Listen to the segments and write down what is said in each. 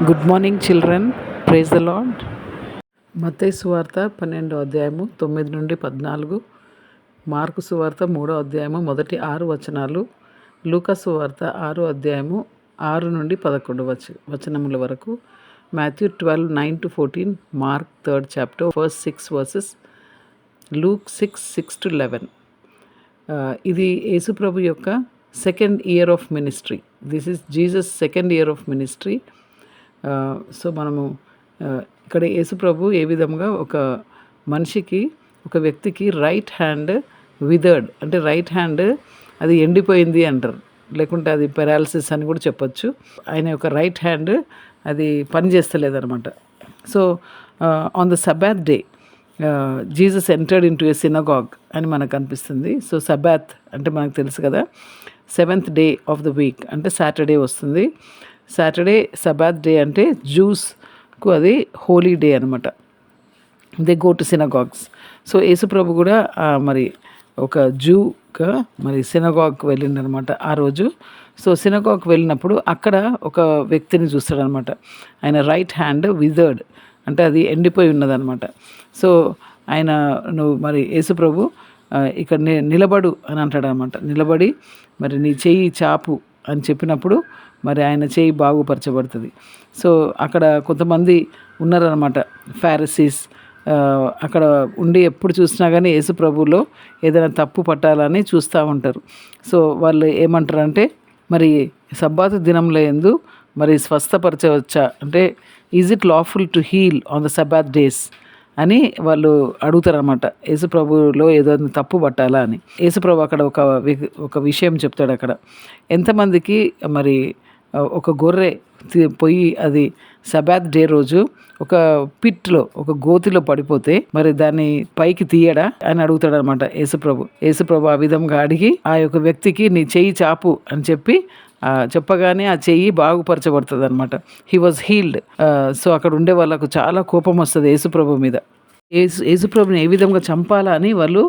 Good morning children, praise the lord. Mattayi సువార్త 12వ అధ్యాయము 9 నుండి 14, మార్కు సువార్త 3వ అధ్యాయము మొదటి 6 వచనాలు, లూకా సువార్త 6వ అధ్యాయము 6 నుండి 11 వచనముల వరకు, Matthew 12:9-14, mark 3rd chapter first 6 verses, Luke 6:6-11. ఇది యేసుప్రభు యొక్క second year of ministry. This is Jesus second year of ministry. So మనము ఇక్కడ యేసుప్రభు ఏ విధంగా ఒక మనిషికి, ఒక వ్యక్తికి రైట్ హ్యాండ్ విదర్డ్, అంటే రైట్ హ్యాండ్ అది ఎండిపోయింది అంటారు, లేకుంటే అది పెరాలసిస్ అని కూడా చెప్పొచ్చు. ఆయన యొక్క రైట్ హ్యాండ్ అది పనిచేస్తలేదన్నమాట. So on the Sabbath day Jesus entered in to a synagogue అని మనకు అనిపిస్తుంది. సో సబాత్ అంటే మనకు తెలుసు కదా, 7th day of the week అంటే సాటర్డే వస్తుంది. సాటర్డే సబాత్ డే అంటే జూస్కు అది హోలీ డే అనమాట. They go to synagogues. So యేసుప్రభు కూడా మరి ఒక జూగా మరి సినగాగ్కి వెళ్ళిండనమాట ఆ రోజు. సో సినగాగ్కి వెళ్ళినప్పుడు అక్కడ ఒక వ్యక్తిని చూస్తాడనమాట. ఆయన రైట్ హ్యాండ్ విజర్డ్, అంటే అది ఎండిపోయి ఉన్నదనమాట. సో ఆయన నువ్వు మరి యేసుప్రభు ఇక్కడ నిలబడు అని అంటాడనమాట. నిలబడి మరి నీ చెయ్యి చాపు అని చెప్పినప్పుడు మరి ఆయన చేయి బాగుపరచబడుతుంది. సో అక్కడ కొంతమంది ఉన్నారనమాట, ఫారిసీస్. అక్కడ ఉండి ఎప్పుడు చూసినా కానీ యేసు ప్రభువులో ఏదైనా తప్పు పట్టాలని చూస్తూ ఉంటారు. సో వాళ్ళు ఏమంటారంటే, మరి సబ్బాతు దినంలో యందు మరి స్వస్థపరచవచ్చా, అంటే is it lawful to heal on the Sabbath days అని వాళ్ళు అడుగుతారనమాట. యేసుప్రభులో ఏదో తప్పు పట్టాలా అని. యేసుప్రభు అక్కడ ఒక విషయం చెప్తాడు. అక్కడ ఎంతమందికి మరి ఒక గొర్రె పోయి అది సబాత్ డే రోజు ఒక పిట్లో, ఒక గోతిలో పడిపోతే మరి దాన్ని పైకి తీయడా అని అడుగుతాడు అనమాట యేసుప్రభు ఆ విధంగా అడిగి ఆ యొక్క వ్యక్తికి నీ చెయ్యి చాపు అని చెప్పగానే ఆ చెయ్యి బాగుపరచబడుతుంది అనమాట. He was healed. సో అక్కడ ఉండే వాళ్ళకు చాలా కోపం వస్తుంది యేసుప్రభు మీద. యేసుప్రభుని ఏ విధంగా చంపాలా అని వాళ్ళు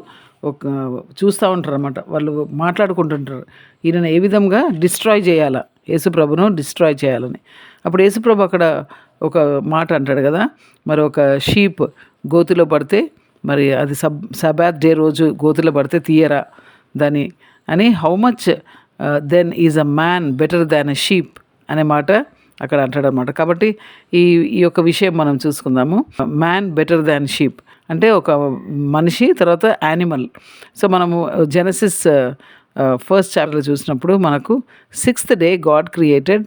చూస్తూ ఉంటారు అనమాట. వాళ్ళు మాట్లాడుకుంటుంటారు, ఈయనను ఏ విధంగా డిస్ట్రాయ్ చేయాలా, యేసుప్రభును డిస్ట్రాయ్ చేయాలని. అప్పుడు యేసుప్రభు అక్కడ ఒక మాట అంటాడు కదా, మరి ఒక షీప్ గోతిలో పడితే మరి అది సబాత్ డే రోజు గోతిలో పడితే తీయరా దాని అని, how much then is a man better than a sheep అనే మాట అక్కడ అంటాడనమాట. కాబట్టి ఈ యొక్క విషయం మనం చూసుకుందాము. మ్యాన్ బెటర్ దాన్ షీప్ అంటే ఒక మనిషి, తర్వాత యానిమల్. సో మనము జెనసిస్ 1st chapter చూసినప్పుడు మనకు 6th day God created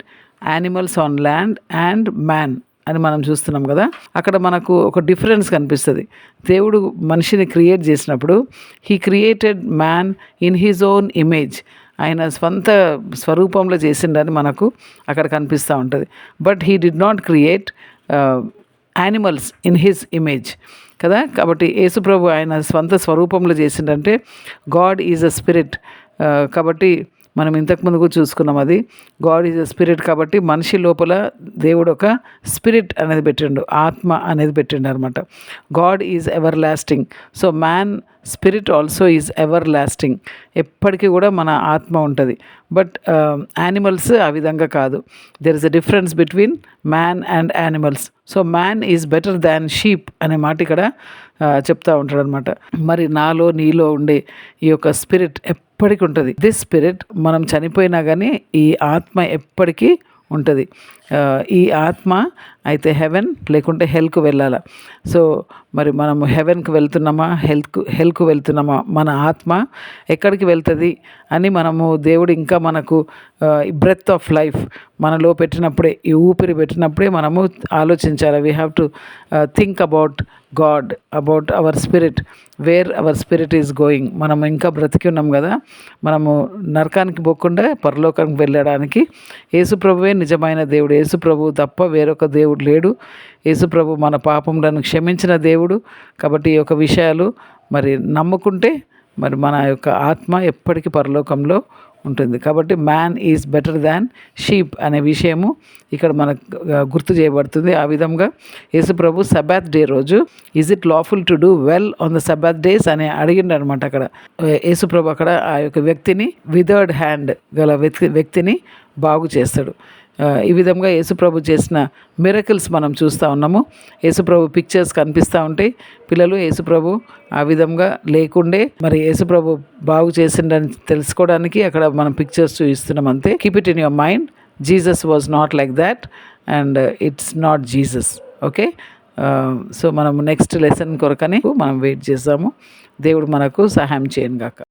animals on land and man అని మనం చూస్తున్నాం కదా. అక్కడ మనకు ఒక డిఫరెన్స్ కనిపిస్తుంది. దేవుడు మనిషిని క్రియేట్ చేసినప్పుడు he created man in his own image, ఆయన స్వంత స్వరూపంలో చేసిండని మనకు అక్కడ కనిపిస్తూ ఉంటుంది. But he did not create animals in his image కదా. కాబట్టి యేసుప్రభు ఆయన స్వంత స్వరూపంలో చేసిండంటే గాడ్ ఈజ్ అ స్పిరిట్. కాబట్టి మనం ఇంతకుముందు కూడా చూసుకున్నాం, అది గాడ్ ఈజ్ అ స్పిరిట్. కాబట్టి మనిషి లోపల దేవుడు ఒక స్పిరిట్ అనేది పెట్టిండు, ఆత్మ అనేది పెట్టిండు అనమాట. God is ever lasting. So man spirit also is ever lasting. ఎప్పటికీ కూడా మన ఆత్మ ఉంటుంది. బట్ యానిమల్స్ ఆ విధంగా కాదు. There is a difference between man and animals. So man is better than sheep అనే మాట ఇక్కడ చెప్తూ ఉంటాడు అనమాట. మరి నాలో నీలో ఉండే ఈ యొక్క స్పిరిట్ ఎప్పటికీ ఉంటుంది. దిస్ స్పిరిట్ మనం చనిపోయినా కానీ ఈ ఆత్మ ఎప్పటికీ ఉంటుంది. ఈ ఆత్మ అయితే హెవెన్ లేకుంటే హెల్కు వెళ్ళాలి. సో మరి మనము హెవెన్కి వెళ్తున్నామా, హెల్కు వెళ్తున్నామా, మన ఆత్మ ఎక్కడికి వెళ్తుంది అని మనము దేవుడు ఇంకా మనకు బ్రెత్ ఆఫ్ లైఫ్ మనలో పెట్టినప్పుడే, ఈ ఊపిరి పెట్టినప్పుడే మనము ఆలోచించాలి. We have to think about God, about our spirit, wear hour spirit is going. మనము ఇంకా బ్రతికి ఉన్నాం కదా, మనము నరకానికి పోకుండా పరలోకానికి వెళ్ళడానికి యేసుప్రభువే నిజమైన దేవుడు. యేసుప్రభు తప్ప వేరొక దేవుడు లేడు. యేసుప్రభు మన పాపములను క్షమించిన దేవుడు. కాబట్టి ఈ యొక్క విషయాలు మరి నమ్ముకుంటే మరి మన యొక్క ఆత్మ ఎప్పటికీ పరలోకంలో ఉంటుంది. కాబట్టి man is better than sheep అనే విషయము ఇక్కడ మనకు గుర్తు చేయబడుతుంది. ఆ విధంగా యేసుప్రభు సబాత్ డే రోజు is it lawful to do well on the Sabbath days అని అడిగిండు అనమాట. అక్కడ యేసుప్రభు అక్కడ ఆ యొక్క వ్యక్తిని, విదర్డ్ హ్యాండ్ గల వ్యక్తిని బాగు చేస్తాడు. ఈ విధంగా యేసుప్రభు చేసిన మిరకిల్స్ మనం చూస్తూ ఉన్నాము. యేసుప్రభు పిక్చర్స్ కనిపిస్తూ ఉంటాయి. పిల్లలు యేసుప్రభు ఆ విధంగా లేకుండే మరి యేసుప్రభు బాగు చేసిండని తెలుసుకోవడానికి అక్కడ మనం పిక్చర్స్ చూపిస్తున్నాం అంతే. Keep it in your mind. Jesus was not like that and it's not Jesus. Okay, so మనం నెక్స్ట్ లెసన్ కొరకని మనం వెయిట్ చేద్దాము. దేవుడు మనకు సహాయం చేయను గాక.